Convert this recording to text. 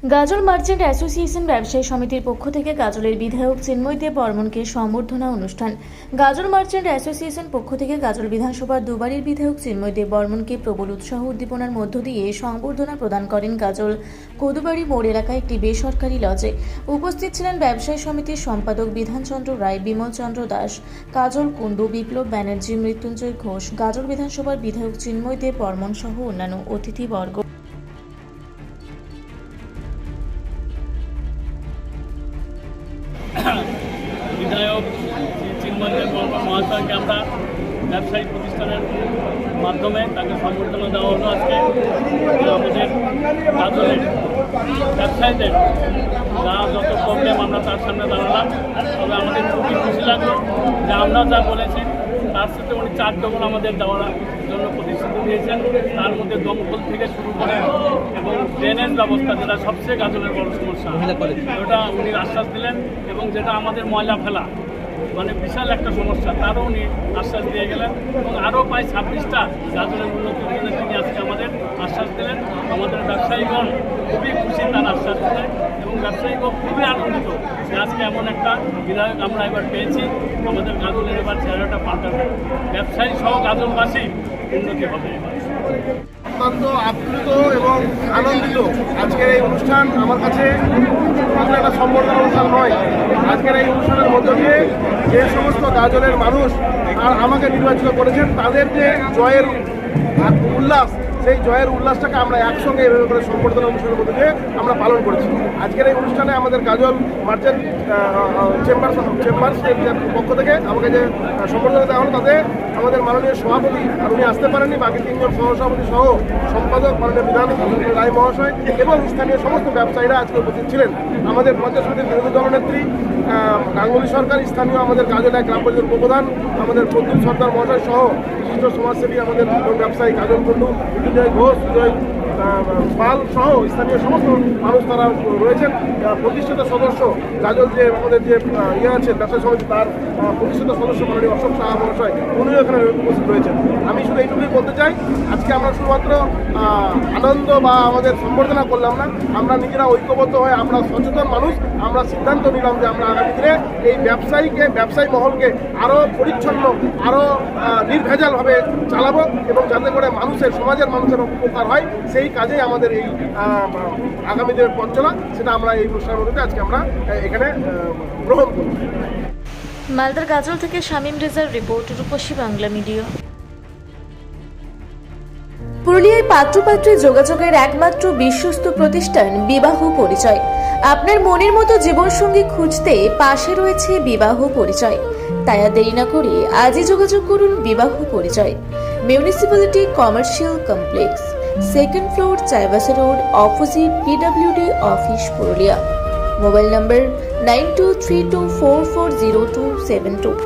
গাজল merchant association ব্যবসায়ী সমিতির পক্ষ থেকে গাজলের বিধায়ক চিন্ময় দেব বর্মনকে সম্বর্ধনা অনুষ্ঠান। গাজল মার্চেন্ট অ্যাসোসিয়েশন পক্ষ থেকে গাজল বিধানসভার দুবারের বিধায়ক চিন্ময় দেব বর্মনকে প্রবল উৎসাহ উদ্দীপনার মধ্য দিয়ে সম্বর্ধনা প্রদান করেন গাজল কদুবাড়ি মোড় এলাকায় একটি বেসরকারি লজে। উপস্থিত ছিলেন ব্যবসায়ী সমিতির সম্পাদক বিধানচন্দ্র রায়, বিমল চন্দ্র দাস, কাজল কুণ্ডু, বিপ্লব ব্যানার্জি, মৃত্যুঞ্জয় ঘোষ, গাজল বিধানসভার বিধায়ক চিন্ময় দেব বর্মন সহ অন্যান্য অতিথিবর্গ। বিধায়ক চিন্ময় দেব বর্মন মহাশয়কে আমরা ব্যবসায়ী প্রতিষ্ঠানের মাধ্যমে তাকে সম্বর্ধনা দেওয়া হলো। আজকে আমাদের গাজলের ব্যবসায়ীদের যা যত প্রবলেম আমরা তার সামনে দাঁড়ালাম, তবে আমাদের খুবই খুশি লাগলো যে আমরা যা বলেছি তার সাথে উনি 4 ডবল আমাদের দেওয়ার জন্য প্রতিশ্রুতি দিয়েছেন। তার মধ্যে দমকল থেকে শুরু করে এবং ড্রেনেজ ব্যবস্থা, যেটা সবচেয়ে গাজলের বড় সমস্যা, ওটা উনি আশ্বাস দিলেন। এবং যেটা আমাদের ময়লা ফেলা, মানে বিশাল একটা সমস্যা, তারও উনি আশ্বাস দিয়ে গেলেন। এবং আরও প্রায় 26টা গাজলের উন্নতির জন্য তিনি আজকে আমাদের আশ্বাস দিলেন। আমাদের ব্যবসায়ীগণ খুবই খুশি তার আশ্বাস দিলে, এবং ব্যবসায়ীগণ খুবই আনন্দিত যে আজকে এমন একটা বিধায়ক আমরা এবার পেয়েছি। আমাদের গাজলের এবার চেহারাটা পাল্টাবে, ব্যবসায়ী সহ গাজলবাসী উন্নতি হবে। অত্যন্ত আপ্লুত এবং আনন্দিত। আজকের এই অনুষ্ঠান আমার কাছে মাত্র একটা সম্বর্ধনা অনুষ্ঠান নয়। আজকের এই অনুষ্ঠানের মধ্য দিয়ে যে সমস্ত গাজলের মানুষ আর আমাকে নির্বাচিত করেছেন, তাদের যে জয়ের উল্লাস, সেই জয়ের উল্লাসটাকে আমরা একসঙ্গে এভাবে করে সম্বর্ধনা অনুষ্ঠানের মধ্যে দিয়ে আমরা পালন করেছি। আজকের এই অনুষ্ঠানে আমাদের গাজল মার্চেন্ট চেম্বার্সের পক্ষ থেকে আমাকে যে সম্বর্ধনা দেওয়া হলো, তাতে আমাদের মাননীয় সভাপতি, আর উনি আসতে পারেননি, বাকি 3 জন সহসভাপতি সহ সম্পাদক মাননীয় বিধান রায় মহাশয় এবং স্থানীয় সমস্ত ব্যবসায়ীরা আজকে উপস্থিত ছিলেন। আমাদের পঞ্চায়েত সমিতির বিরোধী দলনেত্রী গাঙ্গুলি সরকার, স্থানীয় আমাদের গাজল এক গ্রাম পঞ্চায়েত উপপ্রধান আমাদের প্রদ্যুৎ সর্দার মহাশয় সহ বিশিষ্ট সমাজসেবী আমাদের ব্যবসায়ী কাজল কুণ্ডু, মৃত্যুঞ্জয় ঘোষ, বিজয় পাল সহ স্থানীয় সমস্ত মানুষ তারা রয়েছেন। প্রতিষ্ঠিত সদস্য গাজল যে আমাদের যে আছে ব্যবসায়ী সমিতি, তার প্রতিষ্ঠিত সদস্য মাননীয় অশোক সাহা মহাশয়, উনিও এখানে উপস্থিত রয়েছেন। আমি শুধু এইটুকুই বলতে চাই, আজকে আমরা শুধুমাত্র আনন্দ বা আমাদের সম্বর্ধনা করলাম না, আমরা নিজেরা ঐক্যবদ্ধ হয়ে, আমরা সচেতন মানুষ, আমরা সিদ্ধান্ত নিলাম যে আমরা আগামী দিনে এই ব্যবসায়ী মহলকে আরও পরিচ্ছন্ন, আরও নির্ভেজালভাবে চালাবো, এবং যাতে করে সমাজের মানুষের উপকার হয়, সেই কাজেই আমাদের এই আগামী দিনের পথ চলা, সেটা আমরা এই অনুষ্ঠানের মধ্যে আজকে আমরা এখানে গ্রহণ করব। মালদার গাজল থেকে শামীম রেজার রিপোর্ট, রূপসী বাংলা মিডিয়া। পুরুলিয়ায় পাত্রপাত্রী যোগাযোগের একমাত্র বিশ্বস্ত প্রতিষ্ঠান বিবাহ পরিচয়। আপনার মনের মতো জীবনসঙ্গী খুঁজতে পাশে রয়েছে বিবাহ পরিচয়। তাই আর দেরি না করে আজই যোগাযোগ করুন বিবাহ পরিচয়। Municipality commercial complex, 2nd floor, Chaibasa road, opposite PWD office, Purulia. Mobile নম্বর 9232440272।